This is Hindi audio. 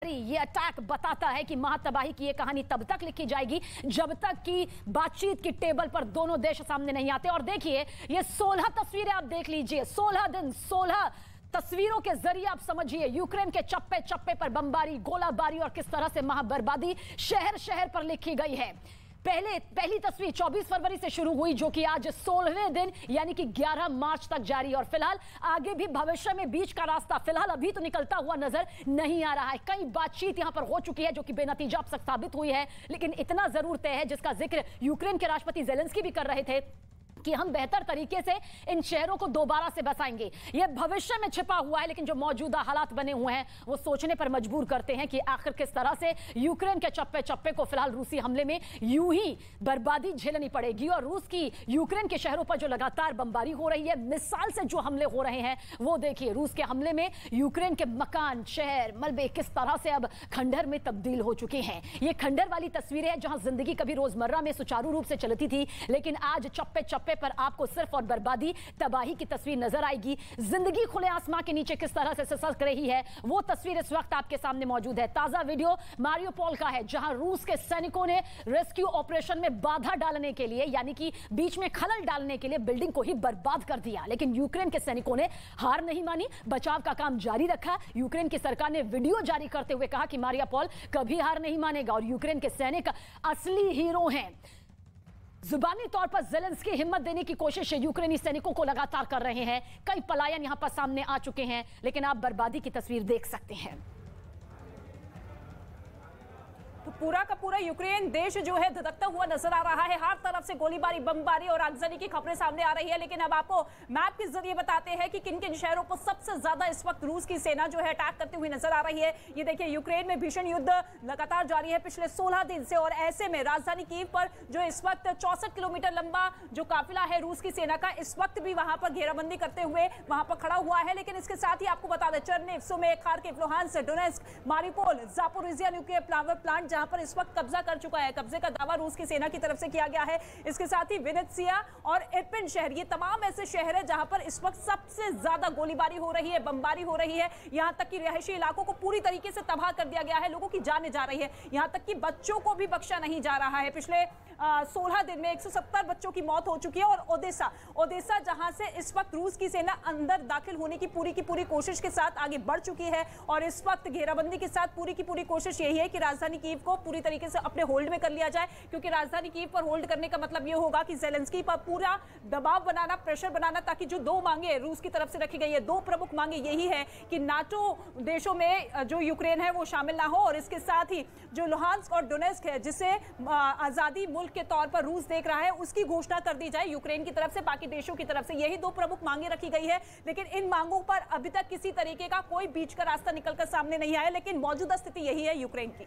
ये अटैक बताता है कि महातबाही की ये कहानी तब तक लिखी जाएगी जब तक कि बातचीत की टेबल पर दोनों देश सामने नहीं आते। और देखिए ये 16 तस्वीरें आप देख लीजिए, 16 दिन 16 तस्वीरों के जरिए आप समझिए यूक्रेन के चप्पे चप्पे पर बमबारी, गोलाबारी और किस तरह से महाबर्बादी शहर शहर पर लिखी गई है। पहली तस्वीर 24 फरवरी से शुरू हुई जो कि आज 16वें दिन यानी कि 11 मार्च तक जारी। और फिलहाल आगे भी भविष्य में बीच का रास्ता फिलहाल अभी तो निकलता हुआ नजर नहीं आ रहा है। कई बातचीत यहां पर हो चुकी है जो कि बेनतीजा अब तक साबित हुई है, लेकिन इतना जरूर तय है जिसका जिक्र यूक्रेन के राष्ट्रपति जेलेंस्की भी कर रहे थे कि हम बेहतर तरीके से इन शहरों को दोबारा से बसाएंगे। यह भविष्य में छिपा हुआ है, लेकिन जो मौजूदा हालात बने हुए हैं वो सोचने पर मजबूर करते हैं कि आखिर किस तरह से यूक्रेन के चप्पे चप्पे को फिलहाल रूसी हमले में यूं ही बर्बादी झेलनी पड़ेगी। और रूस की यूक्रेन के शहरों पर जो लगातार बमबारी हो रही है, मिसाइल से जो हमले हो रहे हैं वो देखिए। रूस के हमले में यूक्रेन के मकान, शहर, मलबे किस तरह से अब खंडहर में तब्दील हो चुके हैं। ये खंडहर वाली तस्वीरें हैं जहां जिंदगी कभी रोजमर्रा में सुचारू रूप से चलती थी, लेकिन आज चप्पे चप्पे पर आपको सिर्फ और बर्बादी, तबाही की तस्वीर नजर आएगी। जिंदगी खुले आसमां के नीचे किस तरह से सिसक रही है वो तस्वीर इस वक्त आपके सामने मौजूद है। ताजा वीडियो मारियोपोल का है जहां रूस के सैनिकों ने रेस्क्यू ऑपरेशन में बाधा डालने के लिए यानी कि बीच में खलल डालने के लिए बिल्डिंग को ही बर्बाद कर दिया। लेकिन यूक्रेन के सैनिकों ने हार नहीं मानी, बचाव का काम जारी रखा। यूक्रेन की सरकार ने वीडियो जारी करते हुए कहा कि मारियोपोल कभी हार नहीं मानेगा और यूक्रेन के सैनिक असली हीरो हैं। जुबानी तौर पर जेलेंस्की हिम्मत देने की कोशिश यूक्रेनी सैनिकों को लगातार कर रहे हैं। कई पलायन यहां पर सामने आ चुके हैं, लेकिन आप बर्बादी की तस्वीर देख सकते हैं। तो पूरा का पूरा यूक्रेन देश जो है धधकता हुआ नजर आ रहा है। हर तरफ से गोलीबारी, बमबारी और आगजनी की खबरें सामने आ रही है। लेकिन अब आपको मैप के जरिए बताते हैं कि किन किन शहरों को सबसे ज्यादा इस वक्त रूस की सेना जो है अटैक करते हुए नजर आ रही है। ये देखिए यूक्रेन में भीषण युद्ध लगातार जारी है पिछले 16 दिन से। और ऐसे में राजधानी कीव पर जो इस वक्त 64 किलोमीटर लंबा जो काफिला है रूस की सेना का, इस वक्त भी वहां पर घेराबंदी करते हुए वहां पर खड़ा हुआ है। लेकिन इसके साथ ही आपको बता दें Chernihiv, Sumy, Kharkiv, Luhansk, Donetsk, Mariupol, Zaporizhzhia nuclear power plant जहां पर इस वक्त कब्जा कर चुका है। कब्जे का दावा रूस की सेना की तरफ से किया गया है। इसके साथ ही विनित्सिया और इर्पिन शहर, ये तमाम ऐसे शहर है जहां पर इस वक्त सबसे ज्यादा गोलीबारी हो रही है, बमबारी हो रही है। यहां तक कि रिहायशी इलाकों को पूरी तरीके से तबाह कर दिया गया है, लोगों की जानें जा रही है। यहां तक कि बच्चों को भी बख्शा नहीं जा रहा है। पिछले 16 दिन में 170 बच्चों की मौत हो चुकी है। और ओडेसा जहां से इस वक्त रूस की सेना अंदर दाखिल होने की पूरी कोशिश के साथ आगे बढ़ चुकी है। और इस वक्त घेराबंदी के साथ पूरी की पूरी कोशिश यही है कि राजधानी कीव को पूरी तरीके से अपने होल्ड में कर लिया जाए, क्योंकि राजधानी कीव पर होल्ड करने का मतलब यह होगा कि जेलेंस्की पर पूरा दबाव बनाना, प्रेशर बनाना, ताकि जो दो मांगे रूस की तरफ से रखी गई है, दो प्रमुख मांगे यही है कि नाटो देशों में जो यूक्रेन है वो शामिल ना हो। और इसके साथ ही जो लुहांस्क और डोनेट्स्क है जिसे आजादी मुल्क के तौर पर रूस देख रहा है, उसकी घोषणा कर दी जाए यूक्रेन की तरफ से, बाकी देशों की तरफ से। यही दो प्रमुख मांगे रखी गई है। लेकिन इन मांगों पर अभी तक किसी तरीके का कोई बीच का रास्ता निकलकर सामने नहीं आया। लेकिन मौजूदा स्थिति यही है यूक्रेन की।